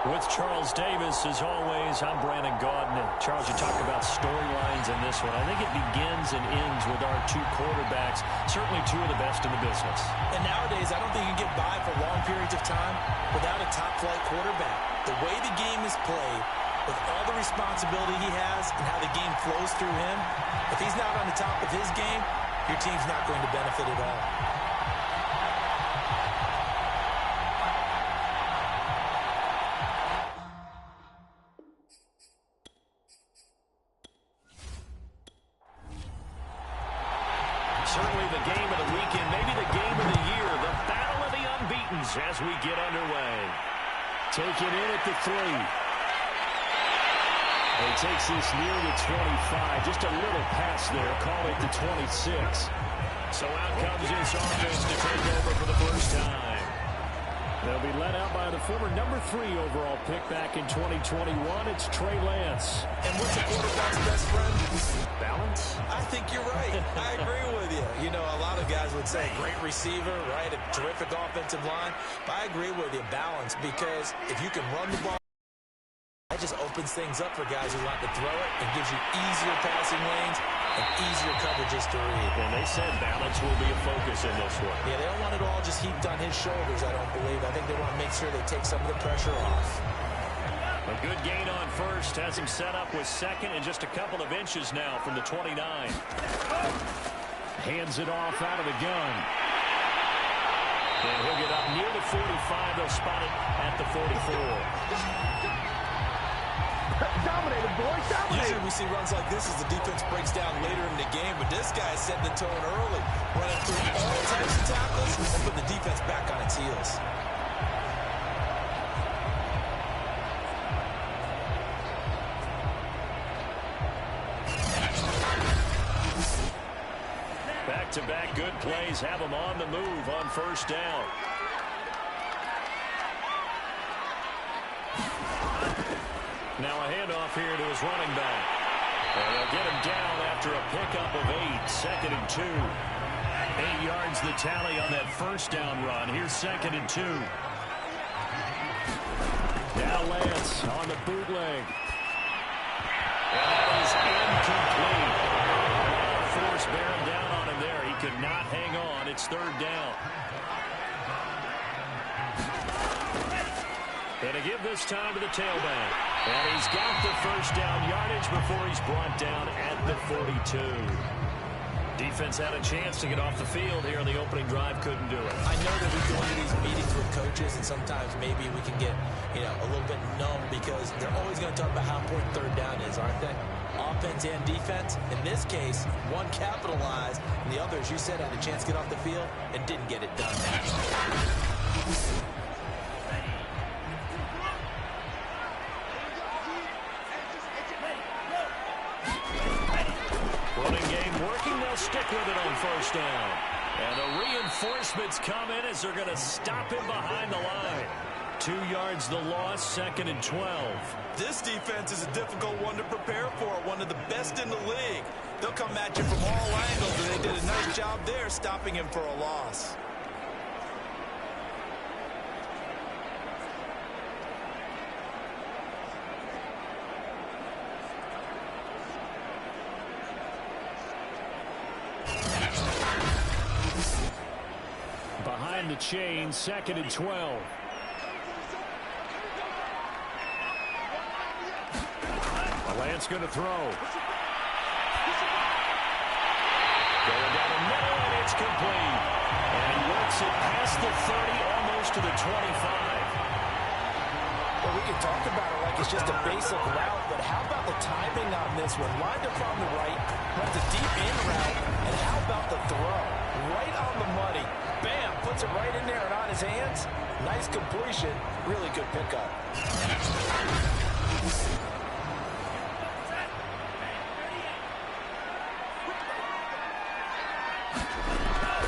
With Charles Davis, as always, I'm Brandon Gaudin. Charles, you talk about storylines in this one. I think it begins and ends with our two quarterbacks, certainly two of the best in the business. And nowadays, I don't think you can get by for long periods of time without a top-flight quarterback. The way the game is played, with all the responsibility he has and how the game flows through him, if he's not on the top of his game, your team's not going to benefit at all. Certainly the game of the weekend, maybe the game of the year, the battle of the unbeatens as we get underway. Taken in at the 3. He takes this near the 25, just a little pass there, call it the 26. So out comes this offense to take over for the first time. They'll be led out by the former number 3 overall pick back in 2021. It's Trey Lance. And what's a quarterback's best friend? Balance? I think you're right. I agree with you. You know, a lot of guys would say great receiver, right? A terrific offensive line. But I agree with you, balance, because if you can run the ball, that just opens things up for guys who want to throw it and gives you easier passing lanes and easier coverages to read. And they said balance will be a focus in this one. Yeah, they don't want it all just heaped on his shoulders, I don't believe. I think they want to make sure they take some of the pressure off. A good gain on first. Has him set up with second and just a couple of inches now from the 29. Hands it off out of the gun. And he'll get up near the 45. They'll spot it at the 44. Dominated, boys, dominated. Usually we see runs like this as the defense breaks down later in the game, but this guy is setting the tone early, running through all types of tackles and putting the defense back on its heels. Back-to-back good plays have him on the move on first down. Now a handoff here to his running back. And they'll get him down after a pickup of 8. 2nd and 2. 8 yards the tally on that first down run. Here's 2nd and 2. Now Lance on the bootleg. And that is incomplete. Force bearing down on him there. He could not hang on. It's 3rd down. And to give this time to the tailback. And he's got the first down yardage before he's brought down at the 42. Defense had a chance to get off the field here on the opening drive. Couldn't do it. I know that we go into these meetings with coaches, and sometimes maybe we can get, a little bit numb because they're always going to talk about how important 3rd down is, aren't they? Offense and defense. In this case, one capitalized, and the other, as you said, had a chance to get off the field and didn't get it done. Stick with it on first down. And the reinforcements come in as they're going to stop him behind the line. 2 yards the loss, 2nd and 12. This defense is a difficult one to prepare for, one of the best in the league. They'll come at you from all angles, and they did a nice job there stopping him for a loss. Behind the chain, 2nd and 12. Lance going to throw. Going down the middle, and it's complete. And he works it past the 30, almost to the 25. Well, we can talk about it like it's just a basic route, but how about the timing on this one? Lined up on the right, runs a deep in route, and how about the throw? Right on the money. Bam, puts it right in there and on his hands. Nice completion, really good pickup.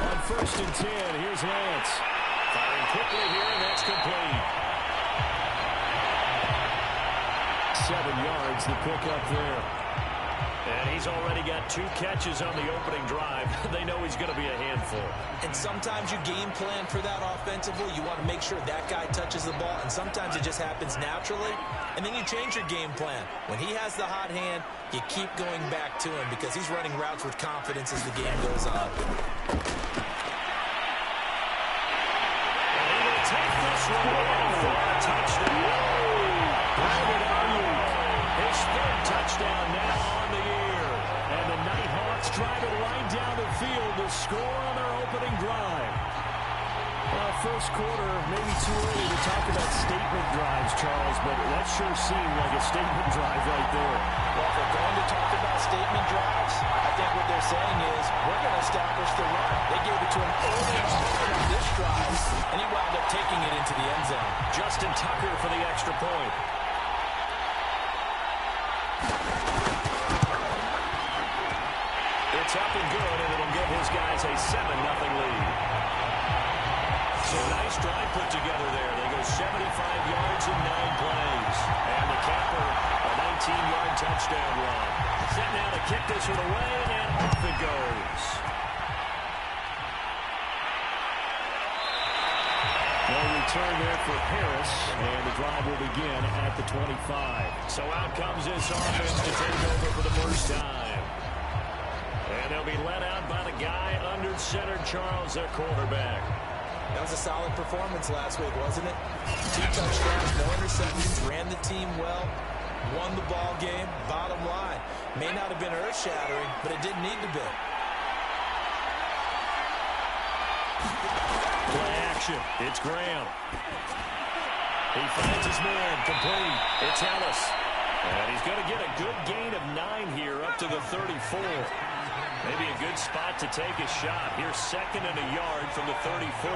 On 1st and 10, here's Lance. Firing quickly here, and that's complete. 7 yards, the pickup there. And he's already got 2 catches on the opening drive. They know he's going to be a handful. And sometimes you game plan for that offensively. You want to make sure that guy touches the ball, and sometimes it just happens naturally. And then you change your game plan. When he has the hot hand, you keep going back to him because he's running routes with confidence as the game goes on. And he will take this one for a touchdown. Brandon Ayuk, his 3rd touchdown now on the year. And the Nighthawks drive it right down the field to score on their opening drive. Well, first quarter, maybe too early to talk about statement drives, Charles, but that sure seemed like a statement drive right there. Well, if we're going to talk about statement drives, I think what they're saying is we're going to establish the run. They gave it to him early and often on this drive, and he wound up taking it into the end zone. Justin Tucker for the extra point. It's up and good, and it'll give his guys a 7-0 lead. So nice drive put together there. They go 75 yards in 9 plays. And the capper, a 19-yard touchdown run. Set now to kick this one away, and off it goes. No return there for Harris, and the drive will begin at the 25. So out comes this offense to take over for the first time. And they'll be let out by the guy under center, Charles, their quarterback. That was a solid performance last week, wasn't it? 2 touchdowns, no interceptions, ran the team well, won the ball game. Bottom line, may not have been earth-shattering, but it didn't need to be. Play action. It's Graham. He finds his man, complete. It's Ellis. And he's going to get a good gain of 9 here up to the 34. Maybe a good spot to take a shot. Here's 2nd and a yard from the 34.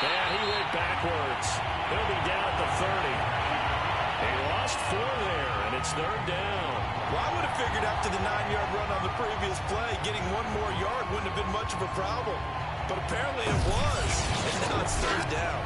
Yeah, he went backwards. He'll be down at the 30. He lost 4 there, and it's 3rd down. Well, I would have figured after the 9-yard run on the previous play, getting 1 more yard wouldn't have been much of a problem. But apparently it was. And now it's 3rd down.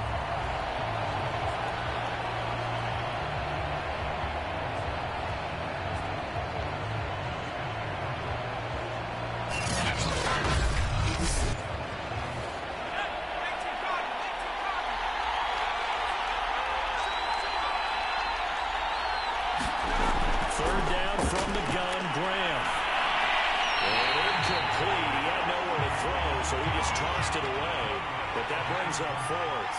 So he just tossed it away, but that brings up 4th.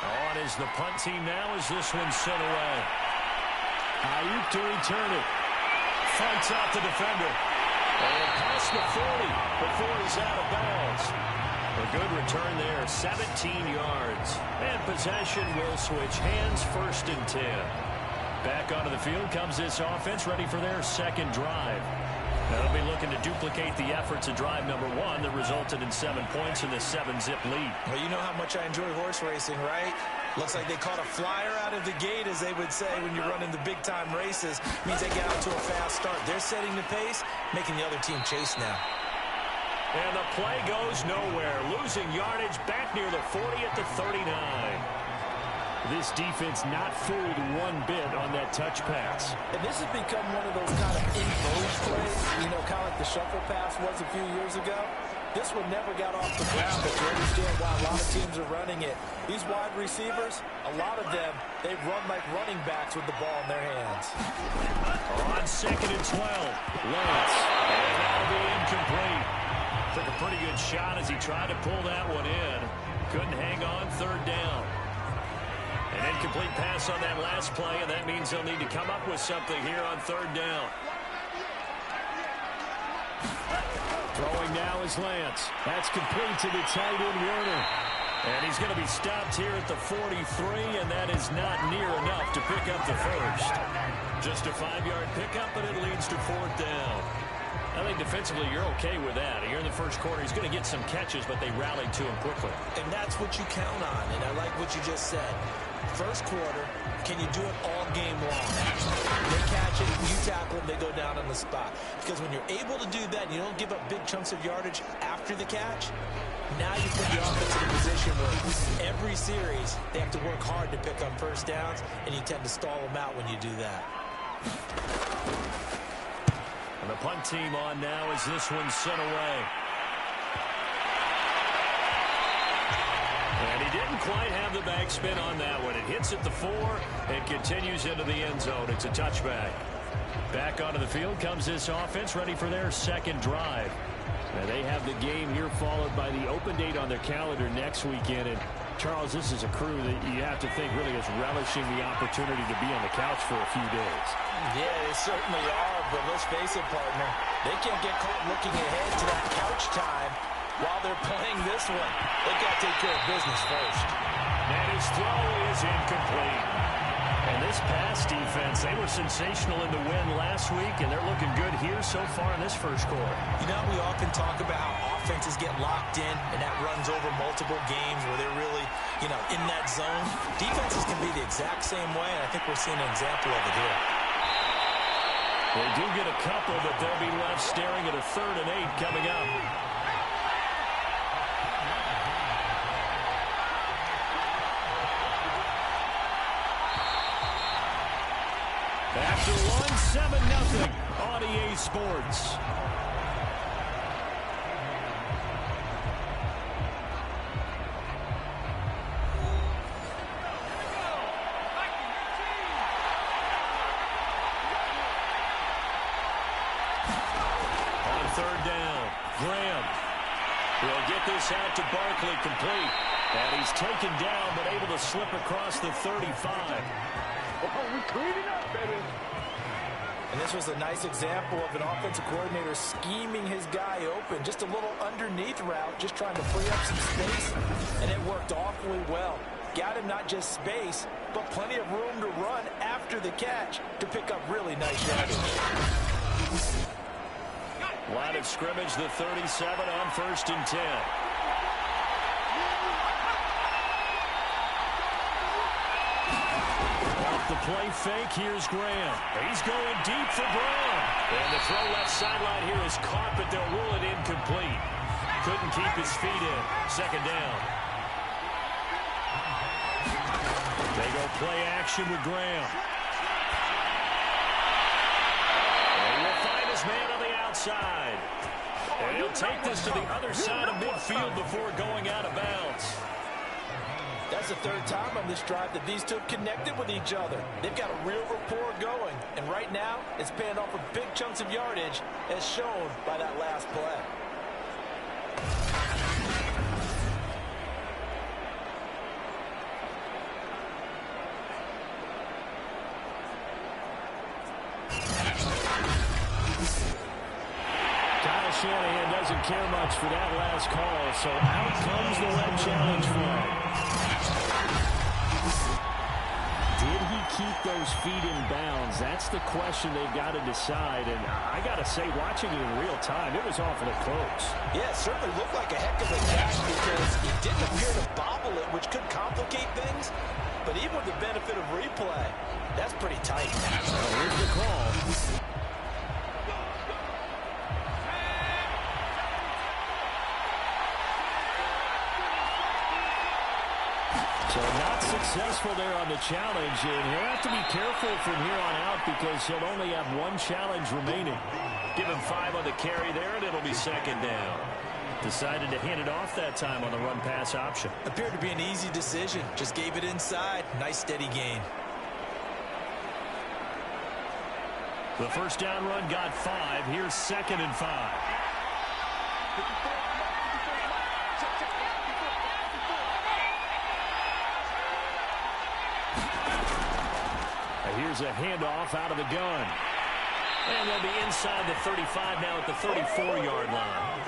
On is the punt team now as this one's sent away. Ayuk to return it. Fights out the defender. And past the 40 before he's out of bounds. A good return there, 17 yards. And possession will switch hands, 1st and 10. Back onto the field comes this offense, ready for their 2nd drive. They'll be looking to duplicate the efforts of drive number 1 that resulted in 7 points in the 7-zip lead. Well, you know how much I enjoy horse racing, right? Looks like they caught a flyer out of the gate, as they would say when you're running the big-time races. Means they get out to a fast start. They're setting the pace, making the other team chase now. And the play goes nowhere. Losing yardage back near the 40 at the 39. This defense not fooled one bit on that touch pass. And this has become one of those kind of in-vogue plays, you know, kind of like the shuffle pass was a few years ago. This one never got off the ground, but you understand why a lot of teams are running it. These wide receivers, a lot of them, they run like running backs with the ball in their hands. On 2nd and 12, Lance. And that'll be incomplete. Took a pretty good shot as he tried to pull that one in. Couldn't hang on, 3rd down. An incomplete pass on that last play, and that means they'll need to come up with something here on 3rd down. Throwing now is Lance. That's complete to the tight end, Werner. And he's going to be stopped here at the 43, and that is not near enough to pick up the 1st. Just a 5-yard pickup, but it leads to 4th down. I think defensively you're okay with that. Here in the first quarter, he's going to get some catches, but they rallied to him quickly. And that's what you count on, and I like what you just said. First quarter, can you do it all game long? They catch it, you tackle them, they go down on the spot. Because when you're able to do that, you don't give up big chunks of yardage after the catch, now you put the offense in a position where every series they have to work hard to pick up first downs, and you tend to stall them out when you do that. And the punt team on now as this one's sent away. And he didn't quite have the backspin on that one. It hits at the 4 and continues into the end zone. It's a touchback. Back onto the field comes this offense, ready for their second drive. Now they have the game here followed by the open date on their calendar next weekend. And Charles, this is a crew that you have to think really is relishing the opportunity to be on the couch for a few days. Yeah, they certainly are, but let's face it, partner. They can't get caught looking ahead to that couch time while they're playing this one. They've got to take care of business first. And his throw is incomplete. And this pass defense, they were sensational in the win last week, and they're looking good here so far in this first quarter. You know, we often talk about how offenses get locked in, and that runs over multiple games where they're really, you know, in that zone. Defenses can be the exact same way, and I think we're seeing an example of it here. They do get a couple, but they'll be left staring at a 3rd and 8 coming up. After one, 7-0 on EA Sports. On 3rd down, Graham will get this out to Barkley, complete. And he's taken down, but able to slip across the 35. We cleaned it up, baby. And this was a nice example of an offensive coordinator scheming his guy open. Just a little underneath route, just trying to free up some space, and it worked awfully well. Got him not just space, but plenty of room to run after the catch to pick up really nice yardage. Line of scrimmage, the 37 on 1st and 10. The play fake, here's Graham. He's going deep for Brown. And the throw left sideline here is caught, but they'll rule it incomplete. Couldn't keep his feet in. 2nd down. They go play action with Graham. And he'll find his man on the outside. And he'll take this to the other side of midfield before going out of bounds. That's the 3rd time on this drive that these two have connected with each other. They've got a real rapport going. And right now, it's paying off for big chunks of yardage, as shown by that last play. Kyle Shanahan doesn't care much for that last call, so out comes the red challenge flag. Did he keep those feet in bounds? That's the question they've got to decide. And I got to say, watching it in real time, it was awfully close. Yeah, it certainly looked like a heck of a catch because he didn't appear to bobble it, which could complicate things. But even with the benefit of replay, that's pretty tight. Well, here's the call. So not successful there on the challenge, and he'll have to be careful from here on out because he'll only have one challenge remaining. Give him 5 on the carry there, and it'll be 2nd down. Decided to hand it off that time on the run-pass option. Appeared to be an easy decision. Just gave it inside. Nice, steady gain. The 1st down run got 5. Here's 2nd and 5. Here's a handoff out of the gun. And they'll be inside the 35 now at the 34-yard line.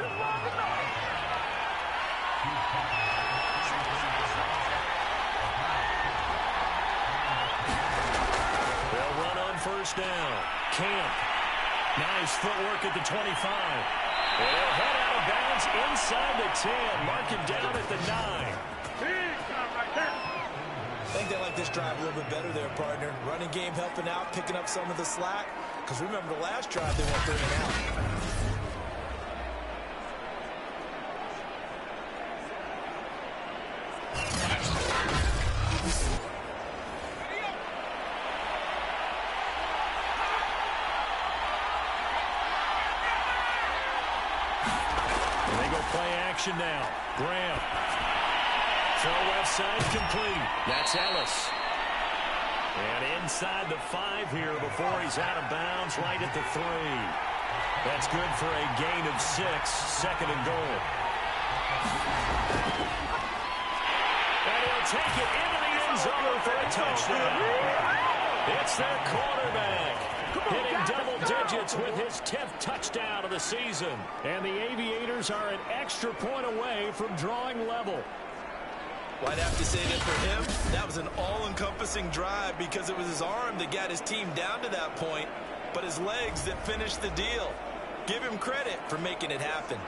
They'll run on 1st down. Camp Nice footwork at the 25. And he'll head out of bounds inside the 10. Mark him down at the 9. I think they like this drive a little bit better there, partner. Running game helping out, picking up some of the slack. Because remember the last drive, they went 3 and out. And they go play action now. Graham. Throw left side complete. That's Ellis. And inside the 5 here before he's out of bounds right at the 3. That's good for a gain of 6. 2nd and goal. And he'll take it into the end zone for a touchdown. It's their quarterback. Hitting double digits with his 10th touchdown of the season. And the Aviators are an extra point away from drawing level. Well, I'd have to say that for him, that was an all-encompassing drive because it was his arm that got his team down to that point, but his legs that finished the deal. Give him credit for making it happen.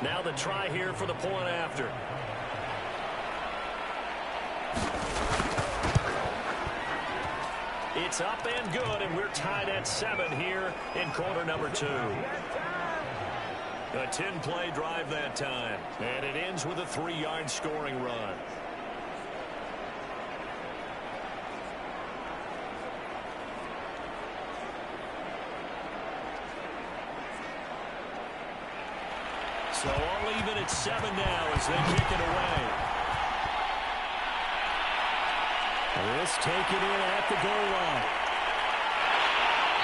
Now the try here for the point after. It's up and good, and we're tied at 7 here in quarter number 2. A 10-play drive that time, and it ends with a 3-yard scoring run. So all even at 7 now as they kick it away. This taken in at the goal line.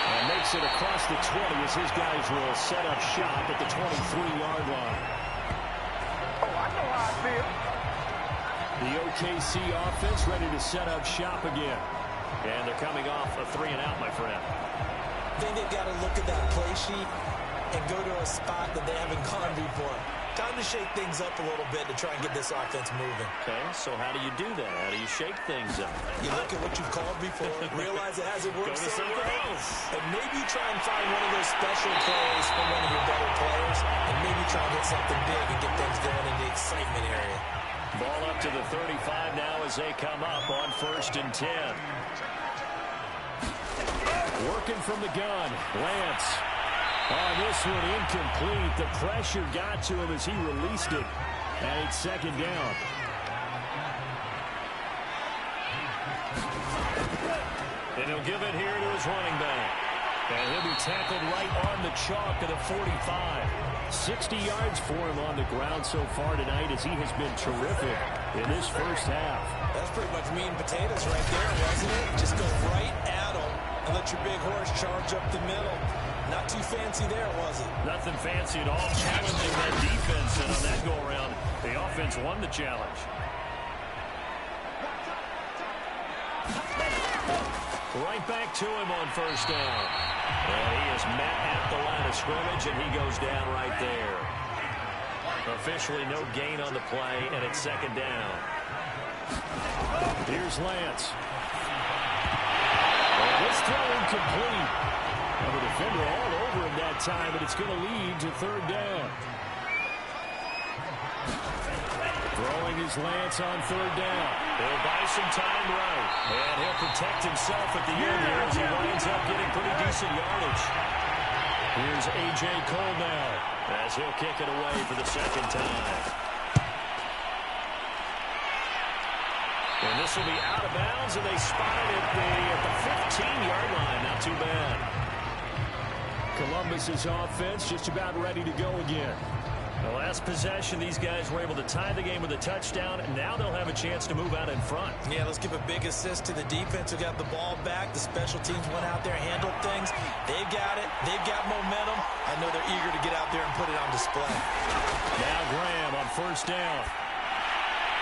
And makes it across the 20 as his guys will set up shop at the 23-yard line. Oh, I know how I feel. The OKC offense ready to set up shop again. And they're coming off a 3-and-out, my friend. I think they've got to look at that play sheet and go to a spot that they haven't gone before. Time to shake things up a little bit to try and get this offense moving. Okay, so how do you do that? How do you shake things up? You look at what you've called before, realize it hasn't worked Go to so something well, else. and maybe try and find one of those special plays from one of your better players, and maybe try and hit something big and get things going in the excitement area. Ball up to the 35 now as they come up on 1st and 10. Working from the gun, Lance. On this one, incomplete. The pressure got to him as he released it. And it's 2nd down. And he'll give it here to his running back. And he'll be tackled right on the chalk of the 45. 60 yards for him on the ground so far tonight as he has been terrific in this first half. That's pretty much meat and potatoes right there, wasn't it? Just go right at him and let your big horse charge up the middle. Not too fancy there, was it? Nothing fancy at all. Challenging that defense, and on that go-around, the offense won the challenge. Right back to him on 1st down. And he is met at the line of scrimmage, and he goes down right there. Officially no gain on the play, and it's 2nd down. Here's Lance. And this throw incomplete. And the defender all over him that time, and it's going to lead to 3rd down. Throwing his Lance on 3rd down. He'll buy some time right. And he'll protect himself at the end here as he winds up getting pretty decent yardage. Here's A.J. Cole now as he'll kick it away for the 2nd time. And this will be out of bounds, and they spot it at the 15-yard line. Not too bad. Columbus's offense just about ready to go again. The last possession, these guys were able to tie the game with a touchdown, and now they'll have a chance to move out in front. Yeah, let's give a big assist to the defense who got the ball back. The special teams went out there, handled things. They've got it. They've got momentum. I know they're eager to get out there and put it on display. Now Graham on 1st down.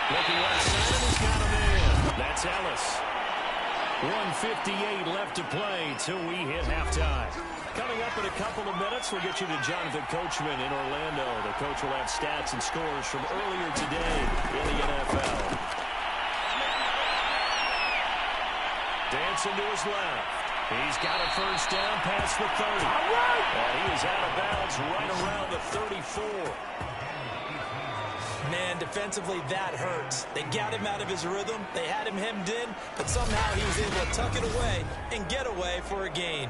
Looking right side, he's got him in. That's Ellis. 1:58 left to play till we hit halftime. Coming up in a couple of minutes, we'll get you to Jonathan Coachman in Orlando. The coach will have stats and scores from earlier today in the NFL. Dancing to his left. He's got a first down past the 30. And he is out of bounds right around the 34. Man, defensively, that hurts. They got him out of his rhythm. They had him hemmed in, but somehow he was able to tuck it away and get away for a gain.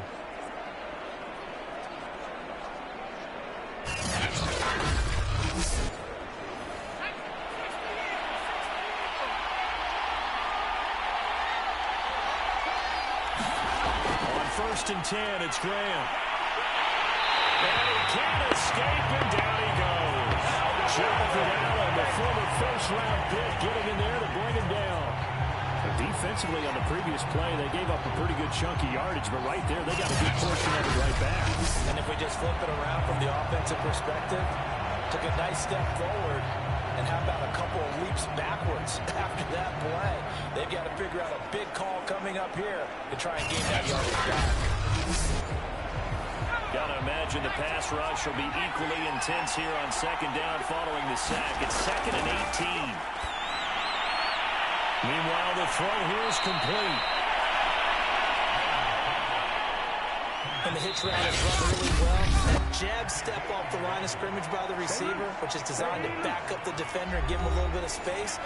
On 1st and 10, it's Graham. And he can't escape, and down he goes. Jonathan Allen, the former first-round pick, getting in there to bring him down. And defensively on the previous play, they gave up a pretty good chunk of yardage, but right there, they got a good portion of it right back. And if we just flip it around from the offensive perspective, took a nice step forward, and how about a couple of leaps backwards after that play? They've got to figure out a big call coming up here to try and gain that yardage back. Got to imagine the pass rush will be equally intense here on 2nd down following the sack. It's 2nd and 18. Meanwhile, the throw here is complete. And the hitch route is run really well. That jab step off the line of scrimmage by the receiver, which is designed to back up the defender and give him a little bit of space.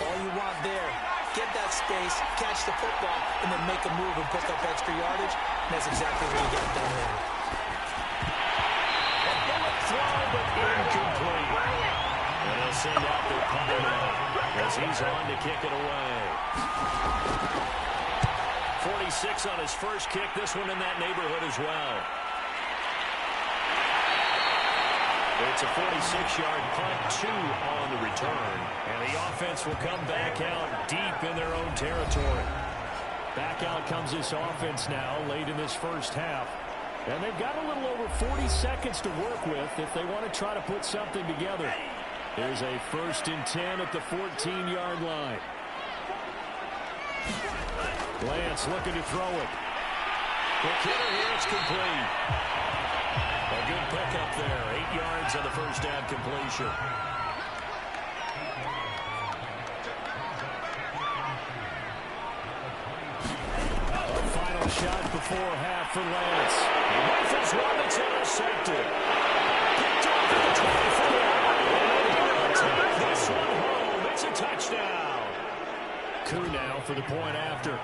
All you want there, get that space, catch the football, and then make a move and pick up extra yardage. And that's exactly what you got done there. Throw, but incomplete. And they'll send out their punter now as he's on to kick it away. 46 on his first kick. This one in that neighborhood as well. It's a 46-yard punt, 2 on the return. And the offense will come back out deep in their own territory. Back out comes this offense now late in this first half. And they've got a little over 40 seconds to work with if they want to try to put something together. There's a 1st and 10 at the 14-yard line. Lance looking to throw it. The hitter here, it's complete. A good pickup there. 8 yards on the first down completion. A final shot before half for Lance. He rifles one that's intercepted. Picked off at the 24. And take this one home. It's a touchdown. Coup now for the point after.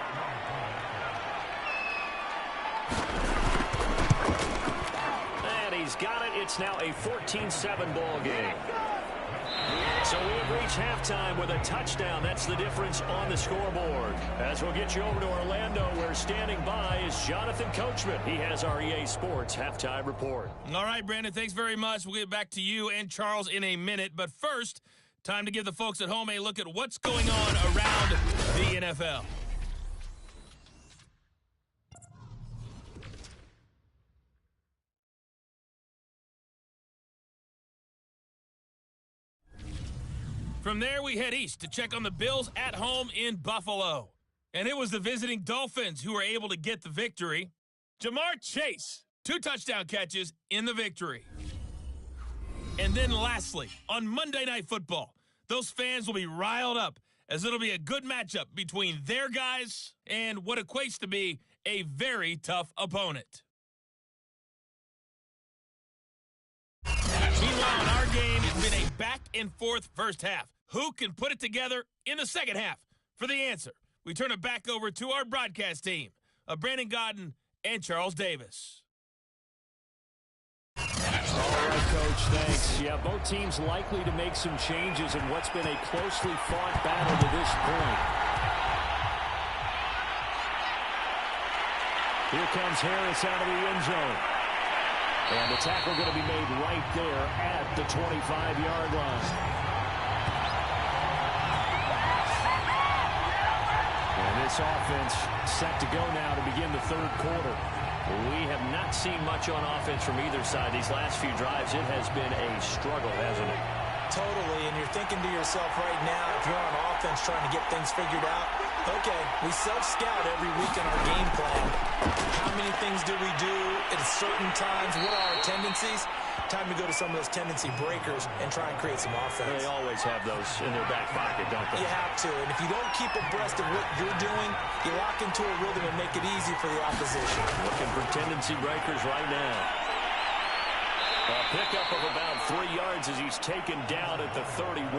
And he's got it. It's now a 14-7 ball game. So we have reached halftime with a touchdown. That's the difference on the scoreboard. As we'll get you over to Orlando, where standing by is Jonathan Coachman. He has our EA Sports halftime report. All right, Brandon, thanks very much. We'll get back to you and Charles in a minute. But first, time to give the folks at home a look at what's going on around the NFL. From there, we head east to check on the Bills at home in Buffalo. And it was the visiting Dolphins who were able to get the victory. Jamar Chase, 2 touchdown catches in the victory. And then lastly, on Monday Night Football, those fans will be riled up as it'll be a good matchup between their guys and what equates to be a very tough opponent. Meanwhile, in our game, it's been a back-and-forth first half. Who can put it together in the second half? For the answer, we turn it back over to our broadcast team of Brandon Godden and Charles Davis. All right, Coach, thanks. Yeah, both teams likely to make some changes in what's been a closely fought battle to this point. Here comes Harris out of the end zone. And the tackle going to be made right there at the 25-yard line. And this offense set to go now to begin the third quarter. We have not seen much on offense from either side. These last few drives, it has been a struggle, hasn't it? Totally, and you're thinking to yourself right now, if you're on offense trying to get things figured out, Okay, we self-scout every week in our game plan. How many things do we do at certain times? What are our tendencies? Time to go to some of those tendency breakers and try and create some offense. They always have those in their back pocket, don't they? You have to, and if you don't keep abreast of what you're doing, you lock into a rhythm and make it easy for the opposition. Looking for tendency breakers right now. A pickup of about 3 yards as he's taken down at the 31.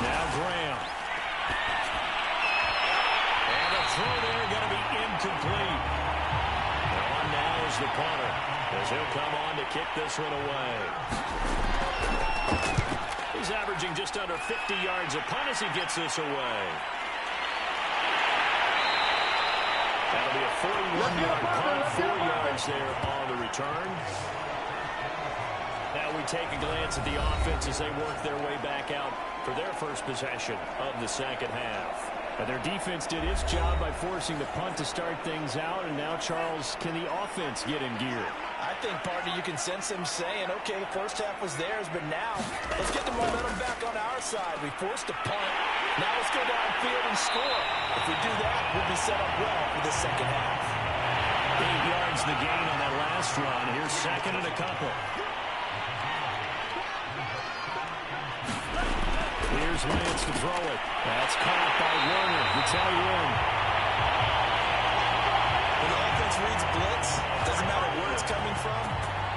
Now Graham. And a throw there going to be incomplete. On now is the punter, as he'll come on to kick this one away. He's averaging just under 50 yards a punt as he gets this away. That'll be a 41-yard punt, 4 yards there on the return. Now we take a glance at the offense as they work their way back out for their first possession of the second half. And their defense did its job by forcing the punt to start things out, and now, Charles, can the offense get in gear? I think, partner, you can sense them saying, okay, the first half was theirs, but now let's get the momentum back on our side. We forced a punt. Now let's go downfield and score. If we do that, we'll be set up well for the second half. 8 yards the gain on that last run. Here's second and a couple. Here's Lance to throw it. That's caught by Warner. The tie in. When the offense reads blitz, doesn't matter where it's coming from,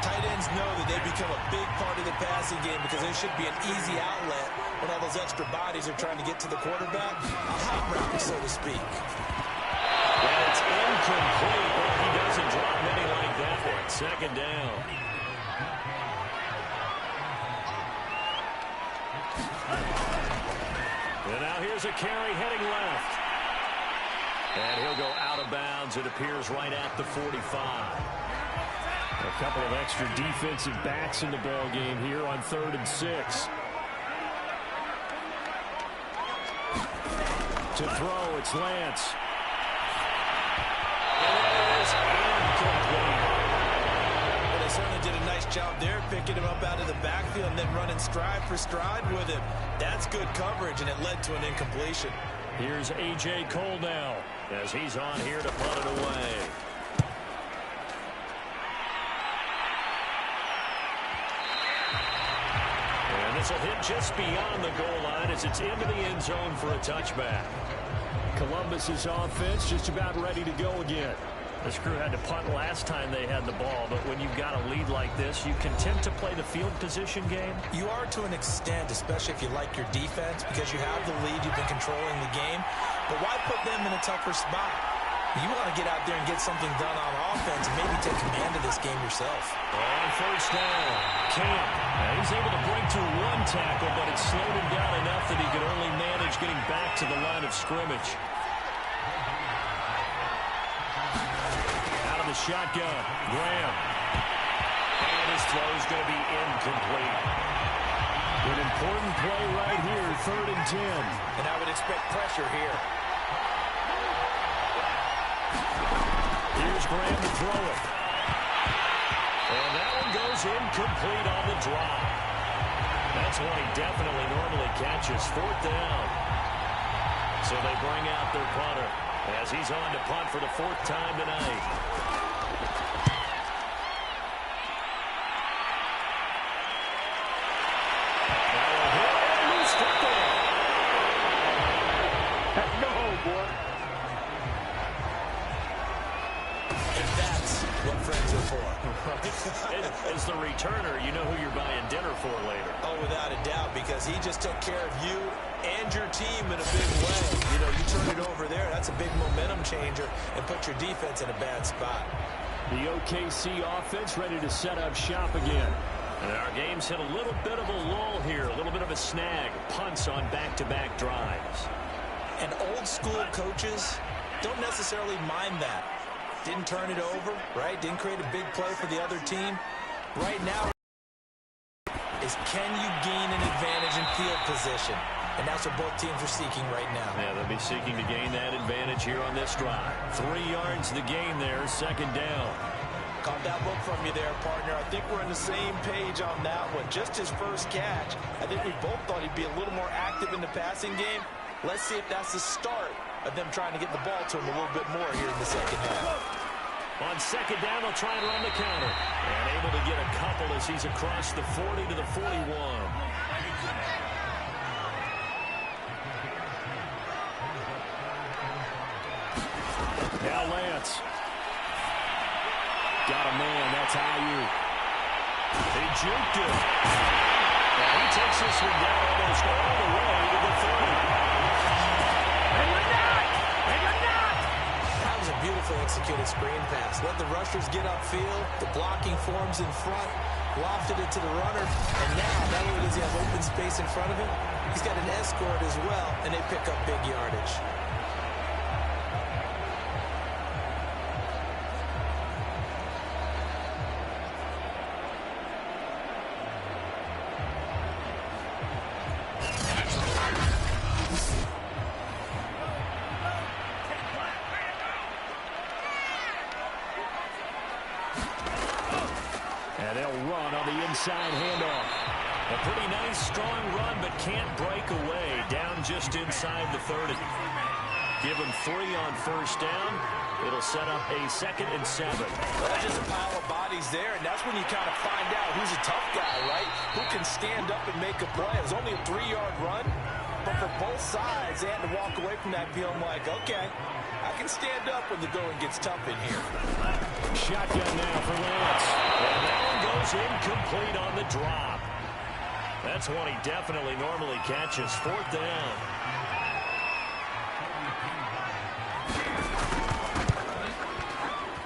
tight ends know that they become a big part of the passing game because there should be an easy outlet when all those extra bodies are trying to get to the quarterback. A hot route, so to speak. And it's incomplete, but he doesn't drop many like that one. Second down. And now here's a carry heading left. And he'll go out of bounds, it appears, right at the 45. A couple of extra defensive backs in the ball game here on 3rd and 6. To throw, it's Lance. And it is incomplete. Well, they certainly did a nice job there, picking him up out of the backfield and then running stride for stride with him. That's good coverage, and it led to an incompletion. Here's A.J. Cole now as he's on here to punt it away. And this will hit just beyond the goal line as it's into the end zone for a touchback. Columbus's offense just about ready to go again. This crew had to punt last time they had the ball, but when you've got a lead like this, you continue to play the field position game? You are to an extent, especially if you like your defense, because you have the lead, you've been controlling the game. But why put them in a tougher spot? You want to get out there and get something done on offense and maybe take command of this game yourself. On first down, Camp. He's able to break through one tackle, but it slowed him down enough that he could only manage getting back to the line of scrimmage. The shotgun, Graham. And his throw is going to be incomplete. An important play right here, 3rd and 10. And I would expect pressure here. Here's Graham to throw it. And that one goes incomplete on the drop. That's one he definitely normally catches. 4th down. So they bring out their punter as he's on to punt for the 4th time tonight. As the returner, you know who you're buying dinner for later. Oh, without a doubt, because he just took care of you and your team in a big way. You know, you turn it over there, that's a big momentum changer and put your defense in a bad spot. The OKC offense ready to set up shop again. And our game's hit a little bit of a lull here, a little bit of a snag. Punts on back-to-back drives. And old school coaches don't necessarily mind that. Didn't turn it over, right? Didn't create a big play for the other team. Right now is can you gain an advantage in field position? And that's what both teams are seeking right now. Yeah, they'll be seeking to gain that advantage here on this drive. 3 yards the gain there, 2nd down. Caught that look from you there, partner. I think we're on the same page on that one. Just his first catch. I think we both thought he'd be a little more active in the passing game. Let's see if that's the start of them trying to get the ball to him a little bit more here in the second half. On second down, they'll try and run the counter. And able to get a couple as he's across the 40 to the 41. Now Lance. Got a man. That's Ayuk. They juked it. And he takes this one down almost all the way to the 30. And you're not! And you're not! That was a beautifully executed screen pass. Let the rushers get upfield. The blocking forms in front. Lofted it to the runner. And now, not only does he have open space in front of him, he's got an escort as well, and they pick up big yardage. And they'll run on the inside handoff. A pretty nice, strong run, but can't break away. Down just inside the 30. Give him 3 on first down. It'll set up a 2nd and 7. Well, just a pile of bodies there, and that's when you kind of find out who's a tough guy, right? Who can stand up and make a play. It was only a 3-yard run, but for both sides, they had to walk away from that feeling like, okay, I can stand up when the going gets tough in here. Shotgun now for Lance. And that one goes incomplete on the drop. That's one he definitely normally catches. 4th down.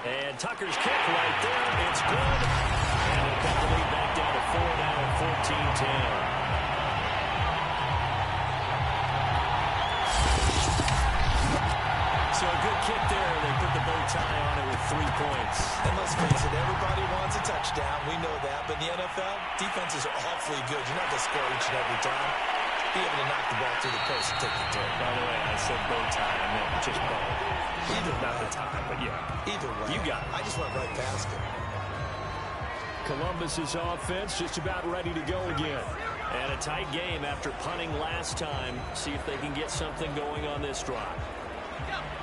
And Tucker's kick right there. It's good. And they'll cut the lead back down to 4 now at 14-10. So a good kick there. They put the bow tie on it with 3 points. And let's face it, everybody wants a touchdown. We know that. But in the NFL, defenses are awfully good. You're not going to score each and every time. Be able to knock the ball through the post and take the turn. By the way, I said bow tie. I meant just bow. Either Not way. the tie, but yeah. Either way. You got it. I just went right past it. Columbus's offense just about ready to go again. And a tight game after punting last time. See if they can get something going on this drive.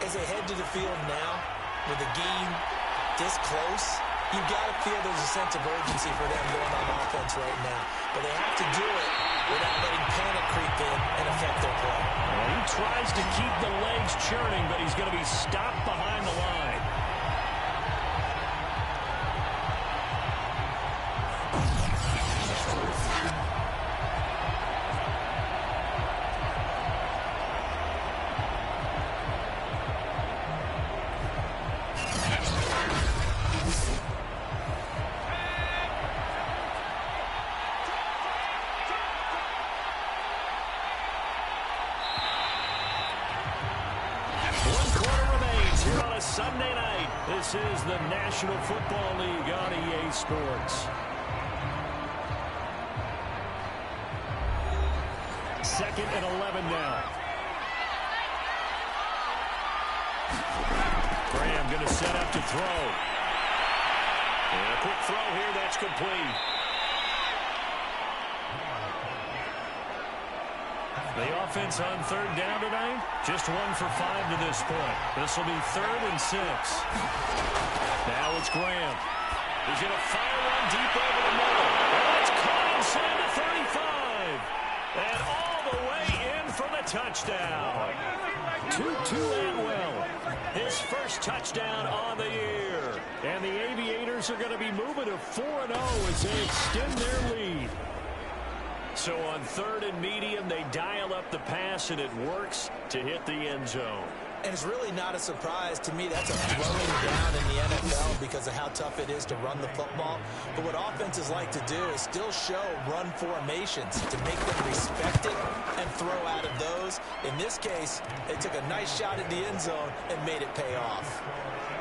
As they head to the field now, with the game this close, you've got to feel there's a sense of urgency for them going on offense right now. But they have to do it without letting panic creep in and affect their play. Well, he tries to keep the legs churning, but he's going to be stopped behind the line. Sunday night, this is the National Football League on EA Sports. 2nd and 11 now. Graham going to set up to throw. And a quick throw here, that's complete. The offense on 3rd down tonight, just 1 for 5 to this point. This will be 3rd and 6. Now it's Graham. He's going to fire one deep over the middle. And it's caught inside the 35. And all the way in for the touchdown. Tutu Atwell, his first touchdown on the year. And the Aviators are going to be moving to 4-0 as they extend their lead. So on 3rd and medium, they dial up the pass, and it works to hit the end zone. And it's really not a surprise to me. That's a throwing down in the NFL because of how tough it is to run the football. But what offenses like to do is still show run formations to make them respect it and throw out of those. In this case, they took a nice shot at the end zone and made it pay off.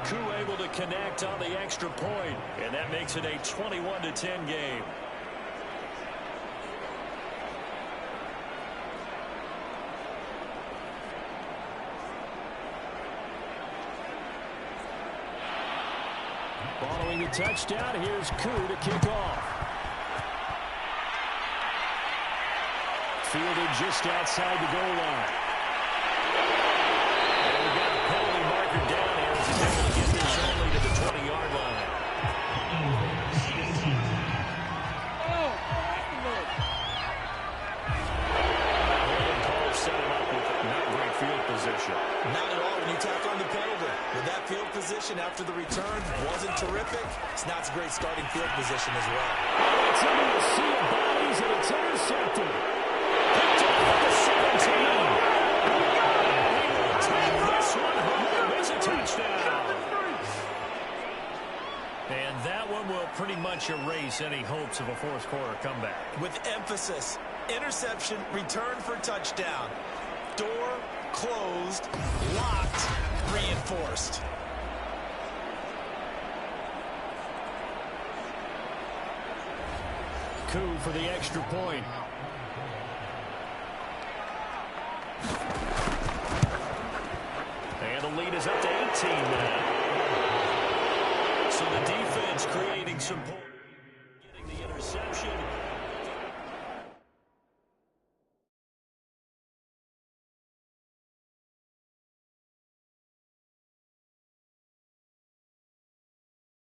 Koo able to connect on the extra point, and that makes it a 21-10 game. Following the touchdown, here's Koo to kick off. Fielded just outside the goal line. And we've got a penalty marker down here as he's able to get this only to the 20-yard line. Set him up with not great field position. Not at all when you tack on the penalty. With that field position after the return wasn't terrific, it's not a great starting field position as well. It's into a sea of bodies, and it's intercepted. Picked up at the 17. He will take this one home. It's a touchdown. And that one will pretty much erase any hopes of a fourth quarter comeback. With emphasis, interception, return for touchdown. Door closed, locked, reinforced. Koo for the extra point. And the lead is up to 18 now. So the defense creating some points. Getting the interception.